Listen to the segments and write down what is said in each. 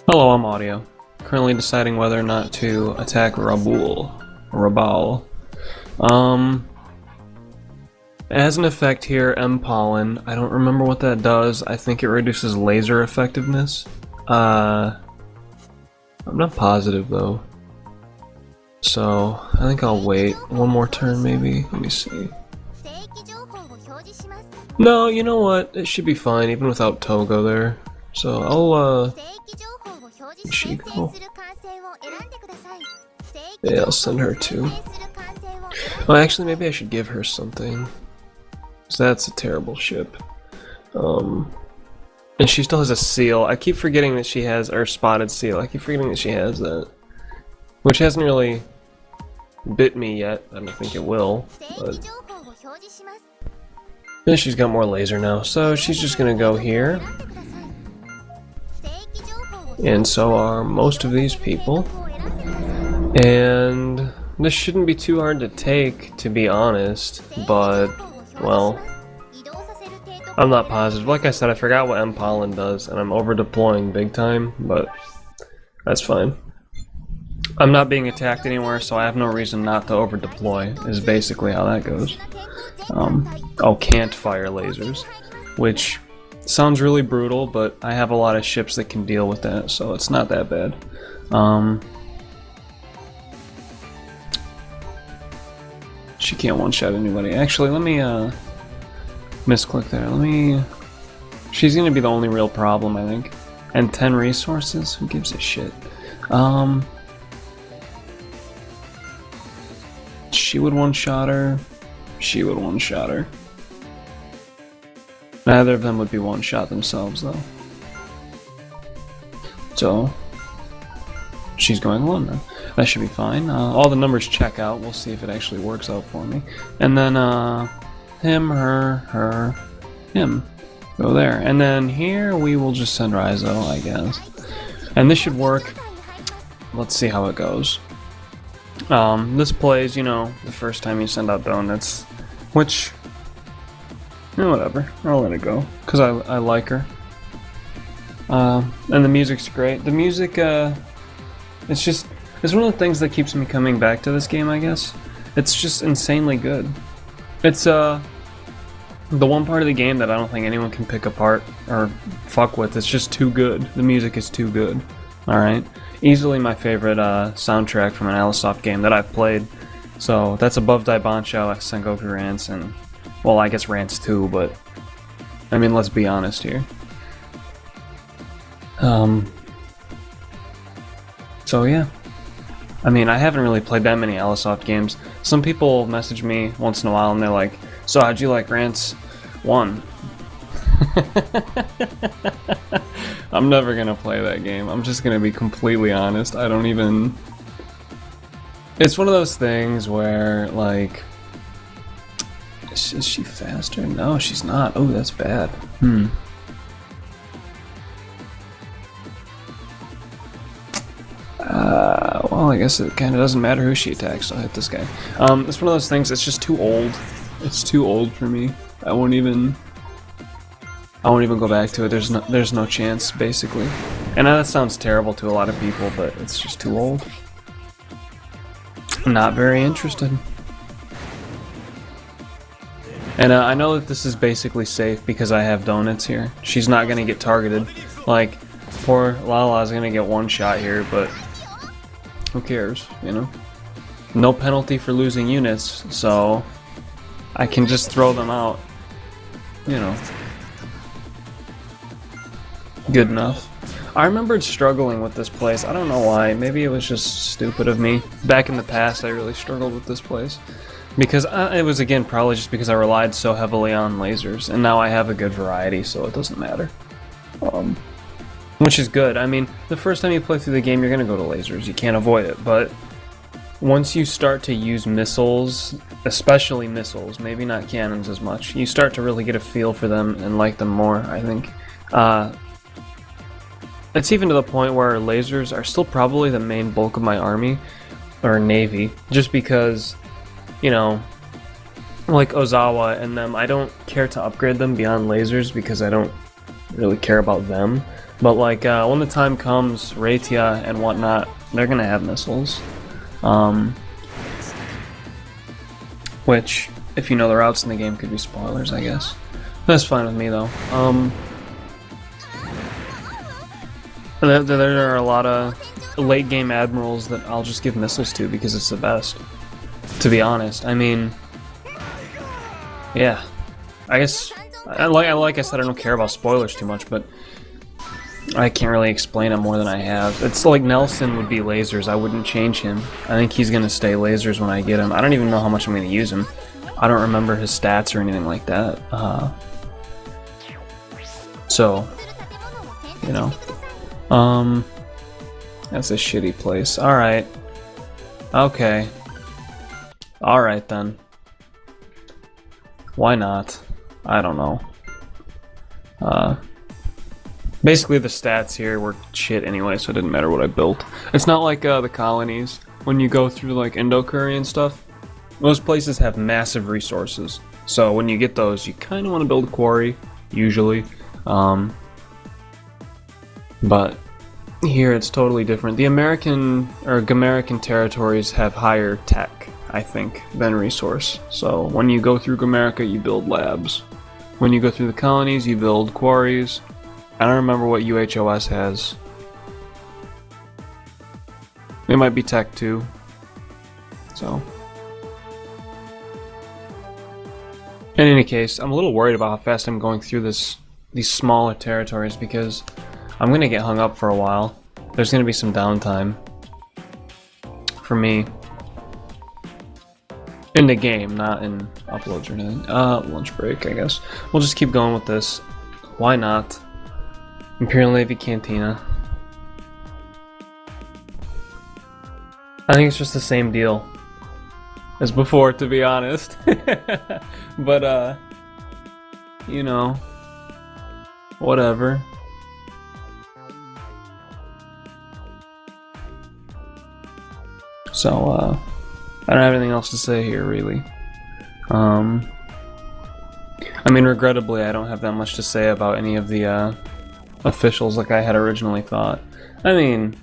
Hello, I'm Audio. Currently deciding whether or not to attack Rabul. It has an effect here, M-Pollen. I don't remember what that does. I think it reduces laser effectiveness. I'm not positive though. So, I think I'll wait one more turn maybe. Let me see. No, you know what? It should be fine even without Togo there. So, she go? Yeah, I'll send her too. Well, actually, maybe I should give her something. Cause that's a terrible ship. And she still has a seal. I keep forgetting that she has, or spotted seal. I keep forgetting that she has that. Which hasn't really bit me yet. I don't think it will. But yeah, she's got more laser now. So she's just gonna go here. And so are most of these people. And this shouldn't be too hard to take, to be honest, but, well, I'm not positive. Like I said, I forgot what M-Pollen does, and I'm over-deploying big time, but that's fine. I'm not being attacked anywhere, so I have no reason not to over-deploy, is basically how that goes. Oh, can't fire lasers, which sounds really brutal, but I have a lot of ships that can deal with that, so it's not that bad. She can't one-shot anybody. Actually, let me, misclick there. She's gonna be the only real problem, I think. And 10 resources? Who gives a shit? She would one-shot her. She would one-shot her. Neither of them would be one-shot themselves, though. So, she's going alone then. That should be fine. All the numbers check out. We'll see if it actually works out for me. And then, him, her, him. Go there. And then here we will just send Raizo, I guess. And this should work. Let's see how it goes. This plays, you know, the first time you send out donuts. Which, whatever. I'll let it go. Because I like her. And the music's great. The music, it's one of the things that keeps me coming back to this game, I guess. It's just insanely good. It's, the one part of the game that I don't think anyone can pick apart or fuck with. It's just too good. The music is too good. Alright? Easily my favorite, soundtrack from an Alisoft game that I've played. So, that's above Daibancho, Sengoku Rants, and, well, I guess Rants too, but, I mean, let's be honest here. So yeah. I mean, I haven't really played that many Alisoft games. Some people message me once in a while and they're like, so how'd you like Rants 1? I'm never gonna play that game. I'm just gonna be completely honest. I don't even... It's one of those things where, like... Is she faster? No, she's not. Oh, that's bad. Well, I guess it kind of doesn't matter who she attacks, so I'll hit this guy. It's one of those things, it's just too old. It's too old for me. I won't even go back to it. There's no chance, basically. And that sounds terrible to a lot of people, but it's just too old. Not very interested. And I know that this is basically safe because I have donuts here. She's not gonna get targeted. Like, poor Lala's gonna get one shot here, but who cares, you know? No penalty for losing units, so I can just throw them out, you know. Good enough. I remembered struggling with this place. I don't know why. Maybe it was just stupid of me. Back in the past, I really struggled with this place. Because it was, again, probably just because I relied so heavily on lasers. And now I have a good variety, so it doesn't matter. Which is good. I mean, the first time you play through the game, you're going to go to lasers. You can't avoid it. But once you start to use missiles, especially missiles, maybe not cannons as much, you start to really get a feel for them and like them more, I think. It's even to the point where lasers are still probably the main bulk of my army, or navy, just because, you know, like Ozawa and them, I don't care to upgrade them beyond lasers because I don't really care about them. But like when the time comes, Raytia and whatnot, they're gonna have missiles. Which, if you know the routes in the game, could be spoilers, I guess. That's fine with me though. There are a lot of late game admirals that I'll just give missiles to because it's the best. To be honest, I mean, yeah. I guess like I said, I don't care about spoilers too much, but I can't really explain it more than I have. It's like Nelson would be lasers. I wouldn't change him. I think he's gonna stay lasers when I get him. I don't even know how much I'm gonna use him. I don't remember his stats or anything like that. So, you know. That's a shitty place. Alright. Okay. Alright then. Why not? I don't know. Basically the stats here were shit anyway, so it didn't matter what I built. It's not like the colonies. When you go through like Indocurry and stuff, those places have massive resources. So when you get those, you kind of want to build a quarry, usually. But here it's totally different. The American or Gamerican territories have higher tech, I think, than resource. So when you go through Gamerica, you build labs. When you go through the colonies, you build quarries. I don't remember what UHOS has. It might be tech too. So. In any case, I'm a little worried about how fast I'm going through these smaller territories because I'm gonna get hung up for a while. There's gonna be some downtime for me in the game, not in uploads or anything. Lunch break, I guess. We'll just keep going with this. Why not? Imperial Navy Cantina. I think it's just the same deal as before, to be honest. But, you know, whatever. So, I don't have anything else to say here, really. I mean, regrettably, I don't have that much to say about any of the, officials like I had originally thought. I mean,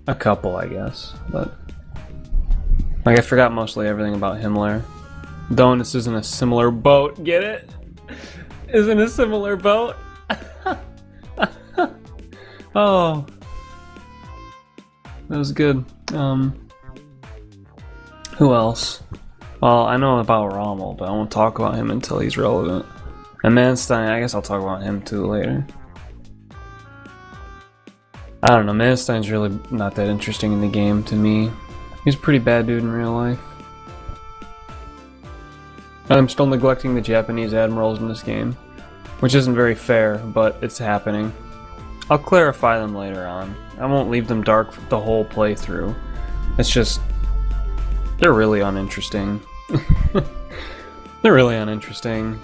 a couple, I guess, but like I forgot mostly everything about Himmler. Donus is in a similar boat. Get it? Is in a similar boat. Oh, that was good. Who else? Well, I know about Rommel, but I won't talk about him until he's relevant. And Manstein, I guess I'll talk about him too later. I don't know, Manstein's really not that interesting in the game to me. He's a pretty bad dude in real life. And I'm still neglecting the Japanese admirals in this game, which isn't very fair, but it's happening. I'll clarify them later on. I won't leave them dark the whole playthrough. It's just, they're really uninteresting. They're really uninteresting.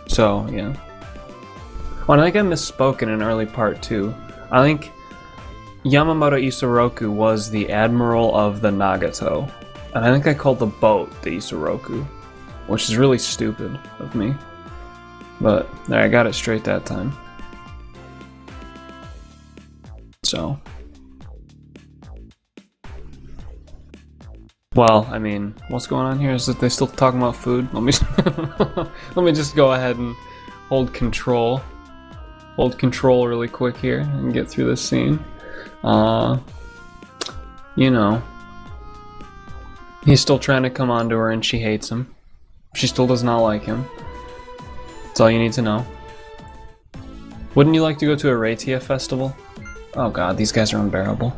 So, yeah. Oh, and I think I misspoke in an early part too. I think Yamamoto Isoroku was the admiral of the Nagato. And I think I called the boat the Isoroku, which is really stupid of me. But there, I got it straight that time. So. Well, I mean, what's going on here? Is that they still talking about food? Let me let me just go ahead and hold control. Hold control really quick here and get through this scene. You know, he's still trying to come on to her and she hates him. She still does not like him. That's all you need to know. Wouldn't you like to go to a Raytia festival? Oh god, these guys are unbearable.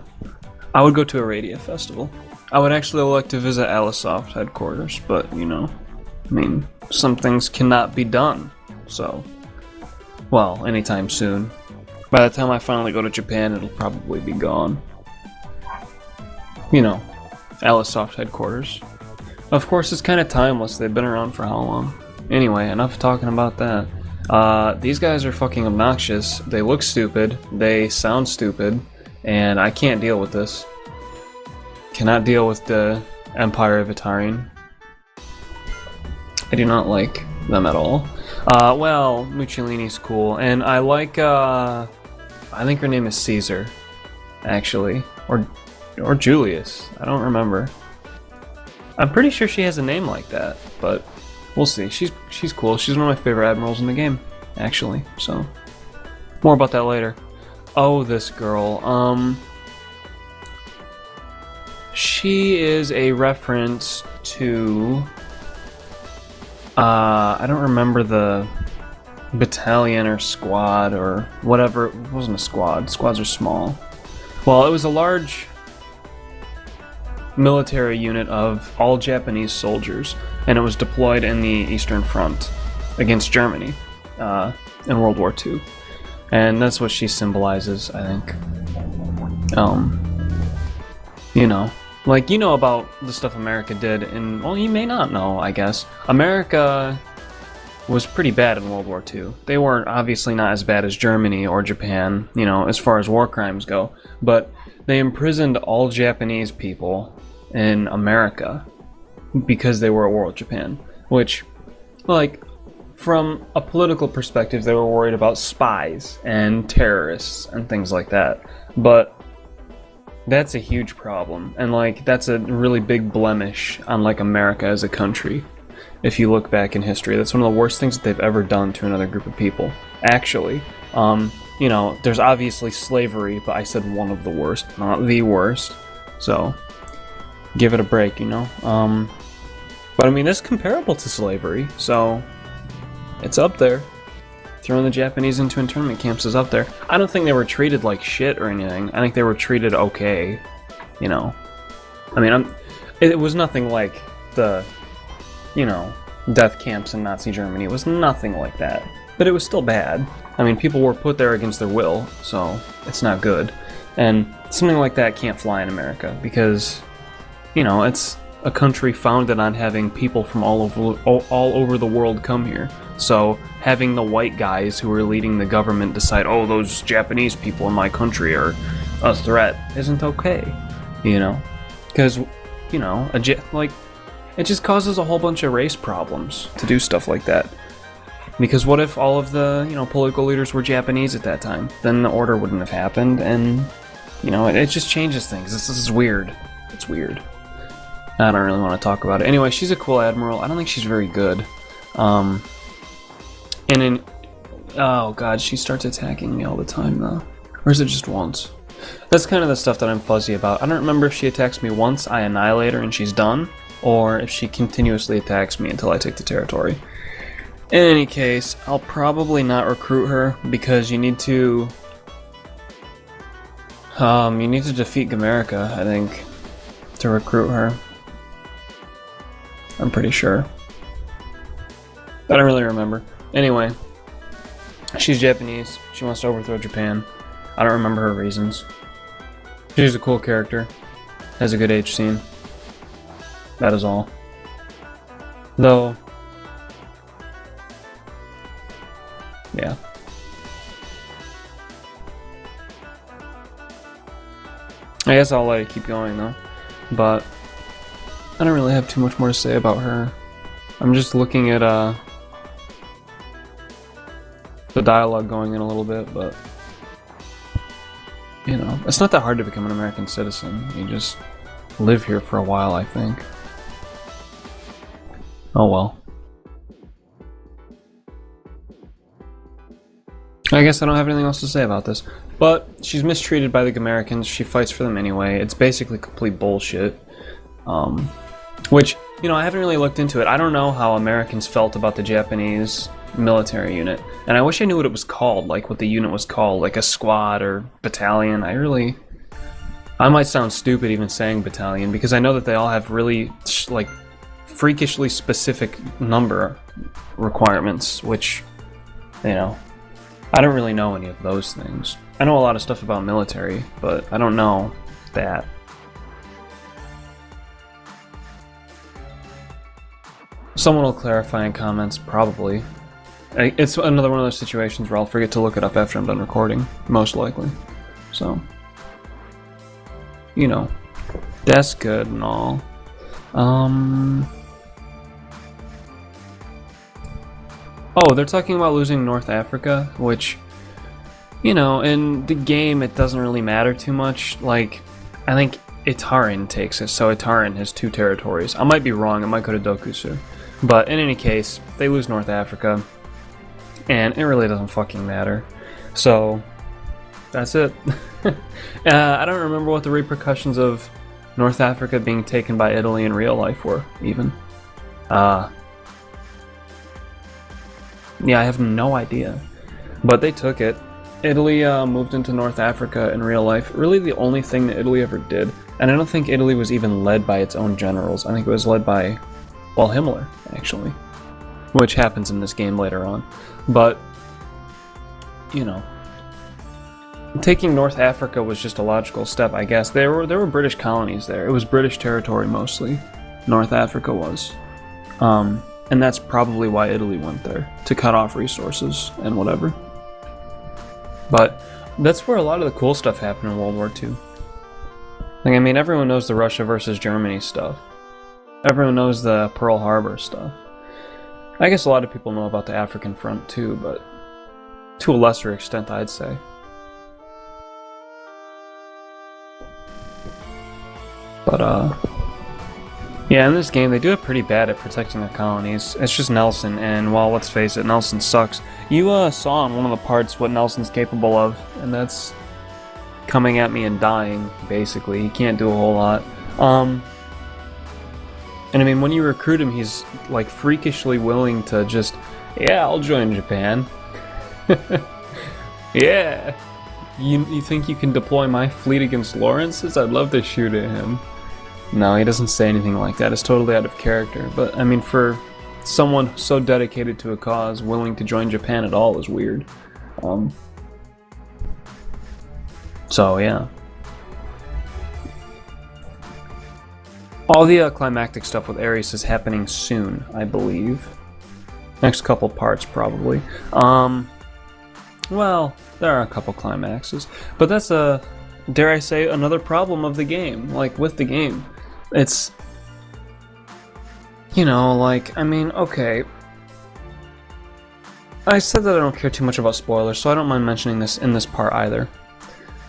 I would go to a Raytia festival. I would actually like to visit Alisoft headquarters, but you know, I mean, some things cannot be done, so. Well, anytime soon. By the time I finally go to Japan, it'll probably be gone. You know, Alisoft headquarters. Of course, it's kind of timeless. They've been around for how long? Anyway, enough talking about that. These guys are fucking obnoxious. They look stupid. They sound stupid. And I can't deal with this. Cannot deal with the Empire of Itarian. I do not like them at all. Well, Mussolini's cool, and I like, I think her name is Caesar, actually, or Julius. I don't remember. I'm pretty sure she has a name like that, but we'll see. She's cool. She's one of my favorite admirals in the game, actually. So, more about that later. Oh, this girl. She is a reference to, I don't remember the battalion or squad or whatever. It wasn't a squad. Squads are small. Well, it was a large military unit of all Japanese soldiers, and it was deployed in the Eastern Front against Germany in World War II. And that's what she symbolizes, I think. You know, like, you know about the stuff America did, and, well, you may not know, I guess. America was pretty bad in World War II. They weren't obviously not as bad as Germany or Japan, you know, as far as war crimes go, but they imprisoned all Japanese people in America because they were at war with Japan, which, like, from a political perspective, they were worried about spies and terrorists and things like that, but that's a huge problem, and, like, that's a really big blemish on, like, America as a country. If you look back in history, that's one of the worst things that they've ever done to another group of people, actually. You know, there's obviously slavery, but I said one of the worst, not the worst, so give it a break, you know? But I mean, this is comparable to slavery, so it's up there. Throwing the Japanese into internment camps is up there. I don't think they were treated like shit or anything. I think they were treated okay, you know? I mean, it was nothing like the, you know, death camps in Nazi Germany. It was nothing like that. But it was still bad. I mean, people were put there against their will, so it's not good. And something like that can't fly in America because, you know, it's a country founded on having people from all over the world come here. So having the white guys who are leading the government decide, oh, those Japanese people in my country are a threat, isn't okay, you know? Because, you know, like, it just causes a whole bunch of race problems to do stuff like that. Because what if all of the, you know, political leaders were Japanese at that time? Then the order wouldn't have happened, and, you know, it just changes things. This is weird. It's weird. I don't really want to talk about it. Anyway, she's a cool admiral. I don't think she's very good. And in... Oh, God, she starts attacking me all the time, though. Or is it just once? That's kind of the stuff that I'm fuzzy about. I don't remember if she attacks me once, I annihilate her, and she's done, or if she continuously attacks me until I take the territory. In any case, I'll probably not recruit her, because you need to... you need to defeat Gamerica, I think, to recruit her. I'm pretty sure. I don't really remember. Anyway, she's Japanese. She wants to overthrow Japan. I don't remember her reasons. She's a cool character. Has a good H scene. That is all. Though... yeah. I guess I'll let it keep going, though. But I don't really have too much more to say about her. I'm just looking at the dialogue going in a little bit, but you know, it's not that hard to become an American citizen. You just live here for a while, I think. Oh well. I guess I don't have anything else to say about this. But she's mistreated by the Americans. She fights for them anyway. It's basically complete bullshit. Which, you know, I haven't really looked into it. I don't know how Americans felt about the Japanese military unit. And I wish I knew what it was called, like what the unit was called, like a squad or battalion. I might sound stupid even saying battalion, because I know that they all have really, like, freakishly specific number requirements, which, you know, I don't really know any of those things. I know a lot of stuff about military, but I don't know that. Someone will clarify in comments, probably. It's another one of those situations where I'll forget to look it up after I'm done recording, most likely. So, you know, that's good and all. Oh, they're talking about losing North Africa, which, you know, in the game it doesn't really matter too much. Like, I think Itarin takes it, so Itarin has 2 territories. I might be wrong, it might go to Dokusu. But in any case, they lose North Africa, and it really doesn't fucking matter. So, that's it. I don't remember what the repercussions of North Africa being taken by Italy in real life were, even. Yeah, I have no idea. But they took it. Italy moved into North Africa in real life. Really the only thing that Italy ever did. And I don't think Italy was even led by its own generals. I think it was led by, well, Himmler, actually. Which happens in this game later on. But, you know. Taking North Africa was just a logical step, I guess. There were British colonies there. It was British territory mostly. North Africa was. And that's probably why Italy went there, to cut off resources and whatever. But that's where a lot of the cool stuff happened in World War II. Like, I mean, everyone knows the Russia versus Germany stuff. Everyone knows the Pearl Harbor stuff. I guess a lot of people know about the African front too, but to a lesser extent, I'd say. But, yeah, in this game, they do it pretty bad at protecting the colonies. It's just Nelson, and, well, let's face it, Nelson sucks. You, saw in one of the parts what Nelson's capable of, and that's coming at me and dying, basically. He can't do a whole lot. And, I mean, when you recruit him, he's, like, freakishly willing to just, yeah, I'll join Japan. Yeah. You think you can deploy my fleet against Lawrence's? I'd love to shoot at him. No, he doesn't say anything like that. It's totally out of character. But, I mean, for someone so dedicated to a cause, willing to join Japan at all is weird. So, yeah. All the climactic stuff with Ares is happening soon, I believe. Next couple parts, probably. Well, there are a couple climaxes. But that's dare I say, another problem of the game. Like, with the game. It's, you know, like, I mean, okay. I said that I don't care too much about spoilers, so I don't mind mentioning this in this part either.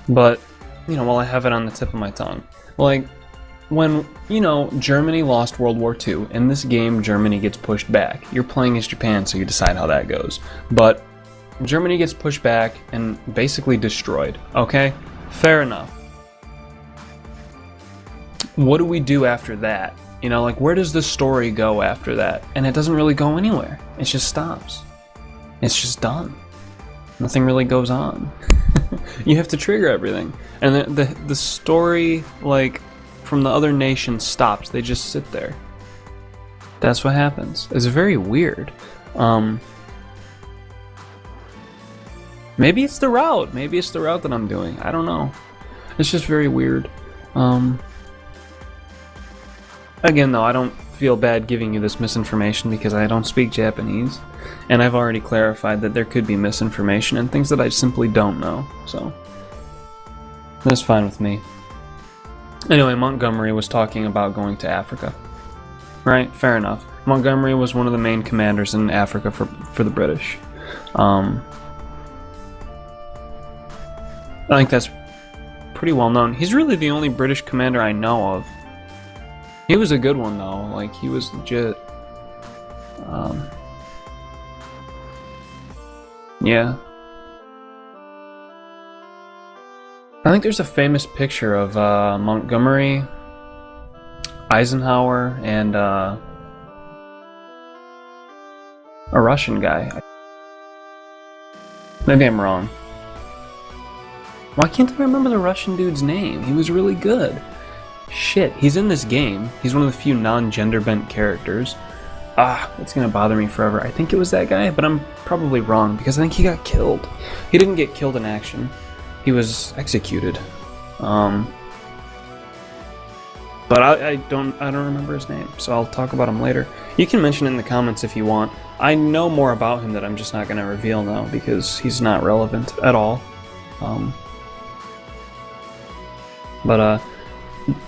But, you know, while I have it on the tip of my tongue. Like, when, you know, Germany lost World War II, in this game, Germany gets pushed back. You're playing as Japan, so you decide how that goes. But Germany gets pushed back and basically destroyed, okay? Fair enough. What do we do after that? You know, like, where does the story go after that? And it doesn't really go anywhere. It just stops. It's just done. Nothing really goes on. You have to trigger everything. And the story, like, from the other nation stops. They just sit there. That's what happens. It's very weird. Maybe it's the route. Maybe it's the route that I'm doing. I don't know. It's just very weird. Again, though, I don't feel bad giving you this misinformation because I don't speak Japanese. And I've already clarified that there could be misinformation and things that I simply don't know. So, that's fine with me. Anyway, Montgomery was talking about going to Africa. Right? Fair enough. Montgomery was one of the main commanders in Africa for the British. I think that's pretty well known. He's really the only British commander I know of. He was a good one, though. Like, he was legit. Yeah. I think there's a famous picture of Montgomery, Eisenhower, and a Russian guy. Maybe I'm wrong. Why can't I remember the Russian dude's name? He was really good. Shit, he's in this game. He's one of the few non-gender bent characters. It's gonna bother me forever. I think it was that guy, but I'm probably wrong because I think he got killed. He didn't get killed in action. He was executed. But I don't remember his name, so I'll talk about him later. You can mention it in the comments if you want. I know more about him that I'm just not gonna reveal now because he's not relevant at all. But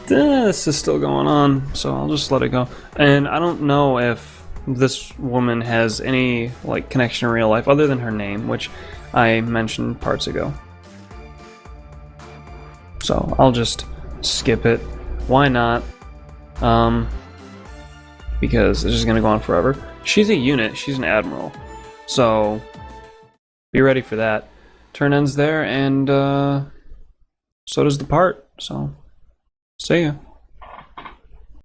this is still going on, so I'll just let it go. And I don't know if this woman has any like connection in real life other than her name, which I mentioned parts ago. So I'll just skip it. Why not? Because it's just gonna go on forever. She's a unit, she's an admiral. So be ready for that. Turn ends there, and so does the part. So see ya.